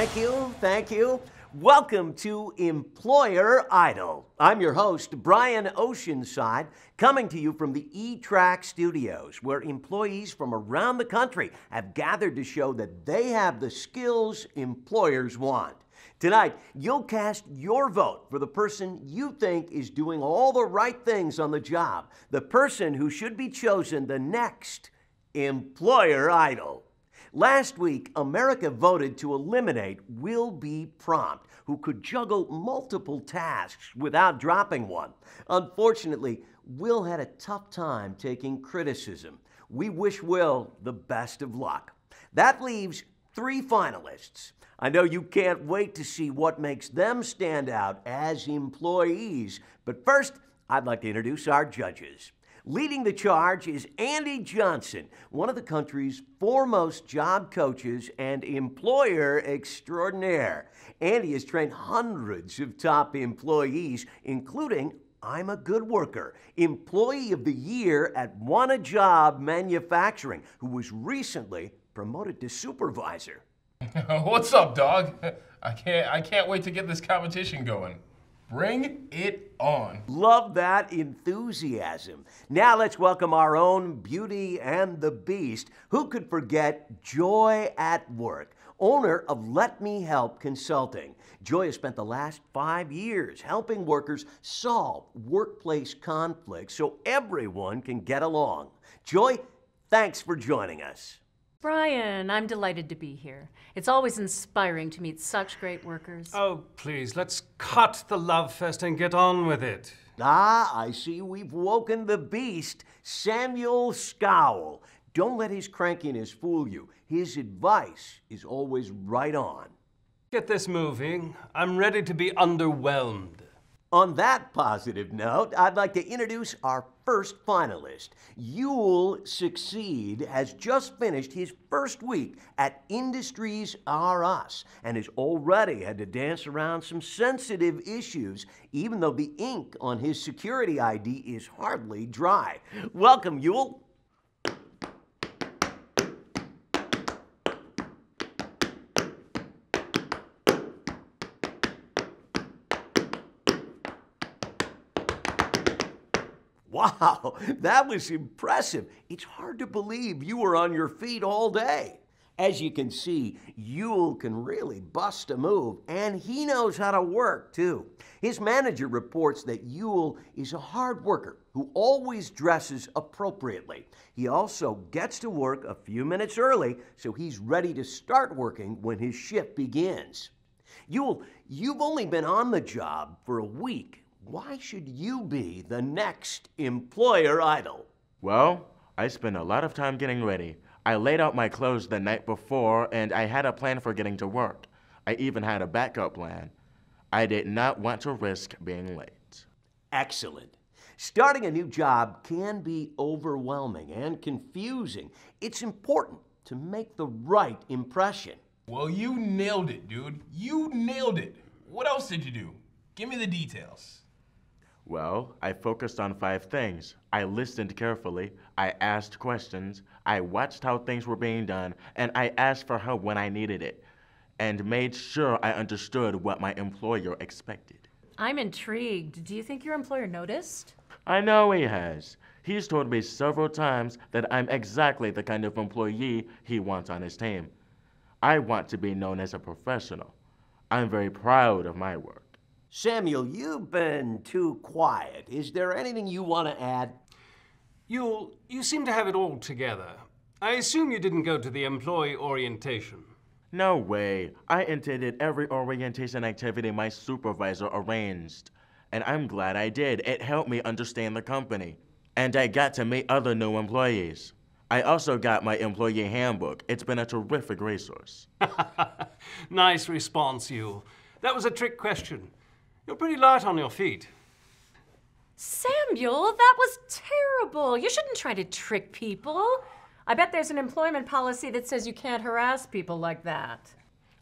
Thank you, thank you. Welcome to Employer Idol. I'm your host, Brian Oceanside, coming to you from the E-Track Studios, where employees from around the country have gathered to show that they have the skills employers want. Tonight, you'll cast your vote for the person you think is doing all the right things on the job, the person who should be chosen the next Employer Idol. Last week, America voted to eliminate Will Be Prompt, who could juggle multiple tasks without dropping one. Unfortunately, Will had a tough time taking criticism. We wish Will the best of luck. That leaves 3 finalists. I know you can't wait to see what makes them stand out as employees, but first, I'd like to introduce our judges. Leading the charge is Andy Johnson, one of the country's foremost job coaches and employer extraordinaire. Andy has trained hundreds of top employees, including I'm a Good Worker, Employee of the Year at Wanna Job Manufacturing, who was recently promoted to supervisor. What's up, dog? I can't wait to get this competition going. Bring it on. Love that enthusiasm. Now let's welcome our own Beauty and the Beast. Who could forget Joy at Work, owner of Let Me Help Consulting. Joy has spent the last 5 years helping workers solve workplace conflicts so everyone can get along. Joy, thanks for joining us. Brian, I'm delighted to be here. It's always inspiring to meet such great workers. Oh, please, let's cut the love fest and get on with it. Ah, I see we've woken the beast, Samuel Scowl. Don't let his crankiness fool you. His advice is always right on. Get this moving. I'm ready to be underwhelmed. On that positive note, I'd like to introduce our first finalist. You'll Succeed has just finished his first week at Industries R Us and has already had to dance around some sensitive issues, even though the ink on his security ID is hardly dry. Welcome, Yule. Wow, that was impressive. It's hard to believe you were on your feet all day. As you can see, Yule can really bust a move, and he knows how to work, too. His manager reports that Yule is a hard worker who always dresses appropriately. He also gets to work a few minutes early, so he's ready to start working when his shift begins. Yule, you've only been on the job for a week. Why should you be the next Employer Idol? Well, I spent a lot of time getting ready. I laid out my clothes the night before, and I had a plan for getting to work. I even had a backup plan. I did not want to risk being late. Excellent. Starting a new job can be overwhelming and confusing. It's important to make the right impression. Well, you nailed it, dude. You nailed it. What else did you do? Give me the details. Well, I focused on 5 things. I listened carefully, I asked questions, I watched how things were being done, and I asked for help when I needed it, and made sure I understood what my employer expected. I'm intrigued. Do you think your employer noticed? I know he has. He's told me several times that I'm exactly the kind of employee he wants on his team. I want to be known as a professional. I'm very proud of my work. Samuel, you've been too quiet. Is there anything you want to add? You seem to have it all together. I assume you didn't go to the employee orientation. No way. I attended every orientation activity my supervisor arranged. And I'm glad I did. It helped me understand the company. And I got to meet other new employees. I also got my employee handbook. It's been a terrific resource. Nice response, Yule. That was a trick question. You're pretty light on your feet. Samuel, that was terrible. You shouldn't try to trick people. I bet there's an employment policy that says you can't harass people like that.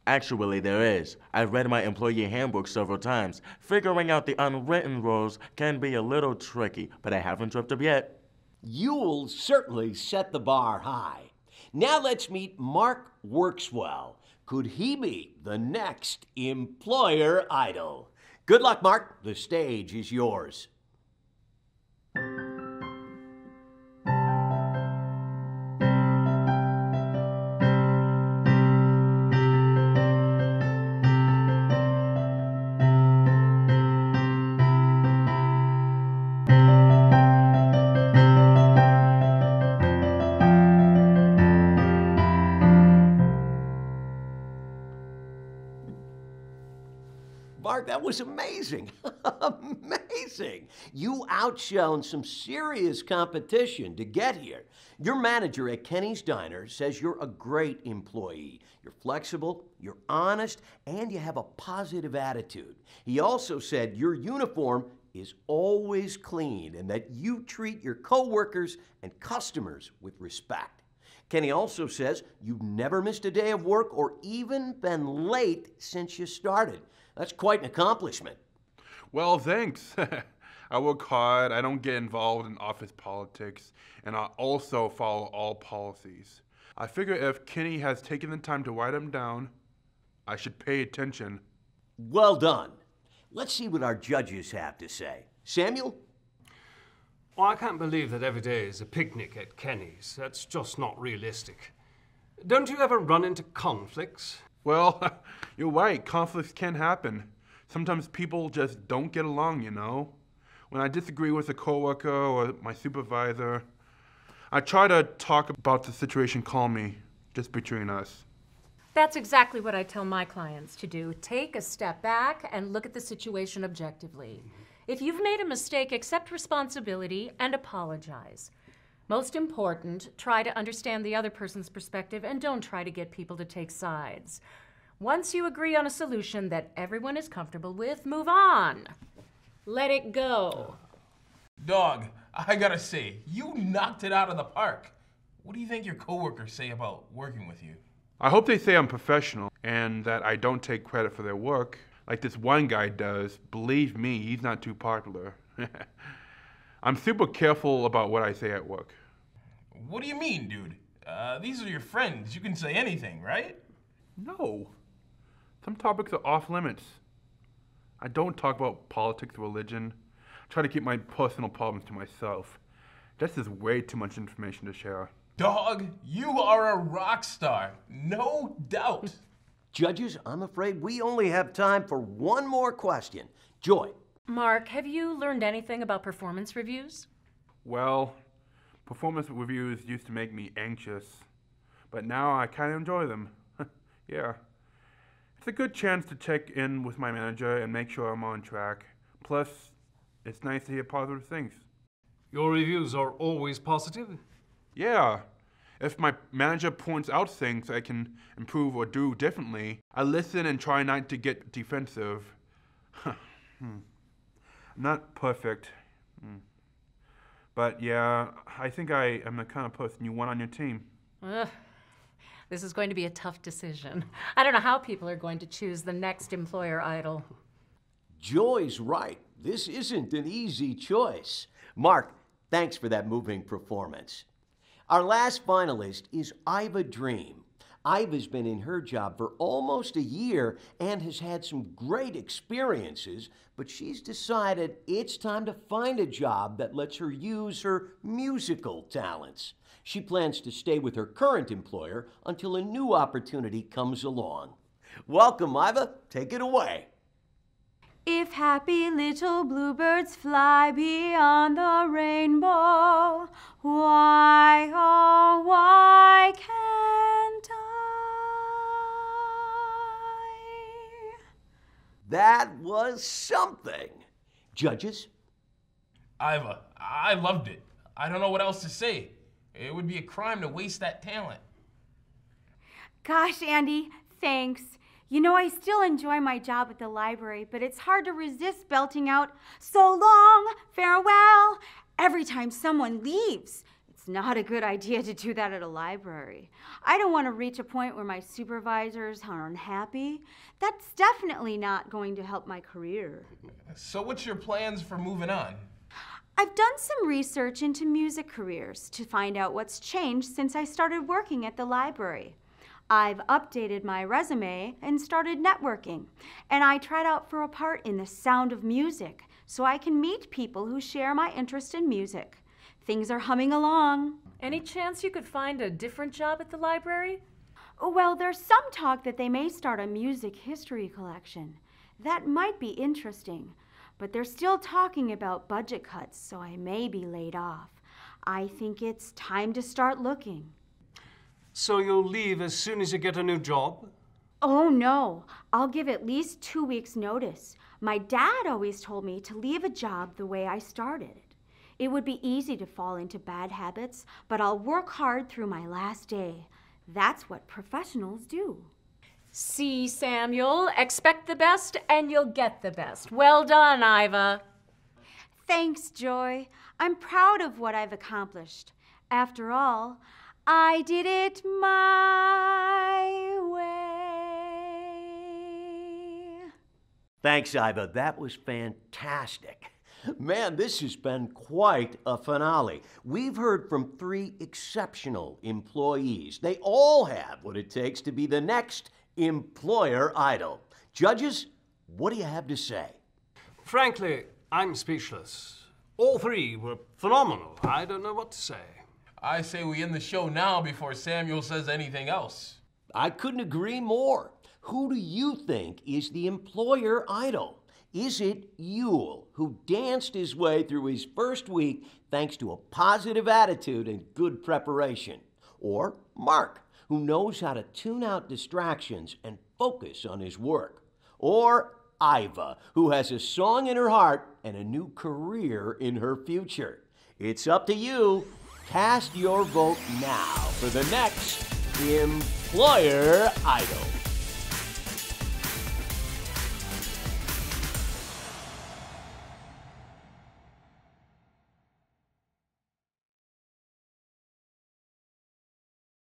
Actually, there is. I've read my employee handbook several times. Figuring out the unwritten rules can be a little tricky, but I haven't tripped up yet. You'll certainly set the bar high. Now let's meet Mark Workswell, Could he be the next employer idol? Good luck, Mark. The stage is yours. Mark, that was amazing. Amazing. You outshone some serious competition to get here. Your manager at Kenny's Diner says you're a great employee. You're flexible, you're honest, and you have a positive attitude. He also said your uniform is always clean and that you treat your coworkers and customers with respect. Kenny also says you've never missed a day of work or even been late since you started. That's quite an accomplishment. Well, thanks. I work hard, I don't get involved in office politics, and I also follow all policies. I figure if Kenny has taken the time to write them down, I should pay attention. Well done. Let's see what our judges have to say. Samuel? Well, I can't believe that every day is a picnic at Kenny's. That's just not realistic. Don't you ever run into conflicts? Well, you're right, conflicts can happen. Sometimes people just don't get along, you know? When I disagree with a coworker or my supervisor, I try to talk about the situation calmly, just between us. That's exactly what I tell my clients to do. Take a step back and look at the situation objectively. If you've made a mistake, accept responsibility and apologize. Most important, try to understand the other person's perspective and don't try to get people to take sides. Once you agree on a solution that everyone is comfortable with, move on. Let it go. Dog, I gotta say, you knocked it out of the park. What do you think your coworkers say about working with you? I hope they say I'm professional and that I don't take credit for their work, like this one guy does. Believe me, he's not too popular. I'm super careful about what I say at work. What do you mean, dude? These are your friends. You can say anything, right? No. Some topics are off limits. I don't talk about politics or religion. I try to keep my personal problems to myself. This is way too much information to share. Dog, you are a rock star. No doubt. Judges, I'm afraid we only have time for one more question. Joy. Mark, have you learned anything about performance reviews? Well, performance reviews used to make me anxious, but now I kind of enjoy them. Yeah. It's a good chance to check in with my manager and make sure I'm on track. Plus, it's nice to hear positive things. Your reviews are always positive? Yeah. If my manager points out things I can improve or do differently, I listen and try not to get defensive. I'm not perfect. But yeah, I think I am the kind of person you want on your team. This is going to be a tough decision. I don't know how people are going to choose the next employer idol. Joy's right. This isn't an easy choice. Mark, thanks for that moving performance. Our last finalist is Iva Dream. Iva's been in her job for almost a year and has had some great experiences, but she's decided it's time to find a job that lets her use her musical talents. She plans to stay with her current employer until a new opportunity comes along. Welcome, Iva. Take it away. If happy little bluebirds fly beyond the rainbow, why, oh, why can't I? That was something. Judges? Iva, I loved it. I don't know what else to say. It would be a crime to waste that talent. Gosh, Andy, thanks. You know, I still enjoy my job at the library, but it's hard to resist belting out, "So long, farewell," every time someone leaves. It's not a good idea to do that at a library. I don't want to reach a point where my supervisors are unhappy. That's definitely not going to help my career. So what's your plans for moving on? I've done some research into music careers to find out what's changed since I started working at the library. I've updated my resume and started networking, and I tried out for a part in The Sound of Music so I can meet people who share my interest in music. Things are humming along. Any chance you could find a different job at the library? Well, there's some talk that they may start a music history collection. That might be interesting, but they're still talking about budget cuts, so I may be laid off. I think it's time to start looking. So you'll leave as soon as you get a new job? Oh, no. I'll give at least 2 weeks' notice. My dad always told me to leave a job the way I started it. It would be easy to fall into bad habits, but I'll work hard through my last day. That's what professionals do. See, Samuel, expect the best and you'll get the best. Well done, Iva. Thanks, Joy. I'm proud of what I've accomplished. After all, I did it my way. Thanks, Iva. That was fantastic. Man, this has been quite a finale. We've heard from 3 exceptional employees. They all have what it takes to be the next employer idol. Judges, what do you have to say? Frankly, I'm speechless. All 3 were phenomenal. I don't know what to say. I say we end the show now before Samuel says anything else. I couldn't agree more. Who do you think is the employer idol? Is it Yule, who danced his way through his first week thanks to a positive attitude and good preparation? Or Mark, who knows how to tune out distractions and focus on his work? Or Iva, who has a song in her heart and a new career in her future? It's up to you. Cast your vote now for the next Employer Idol.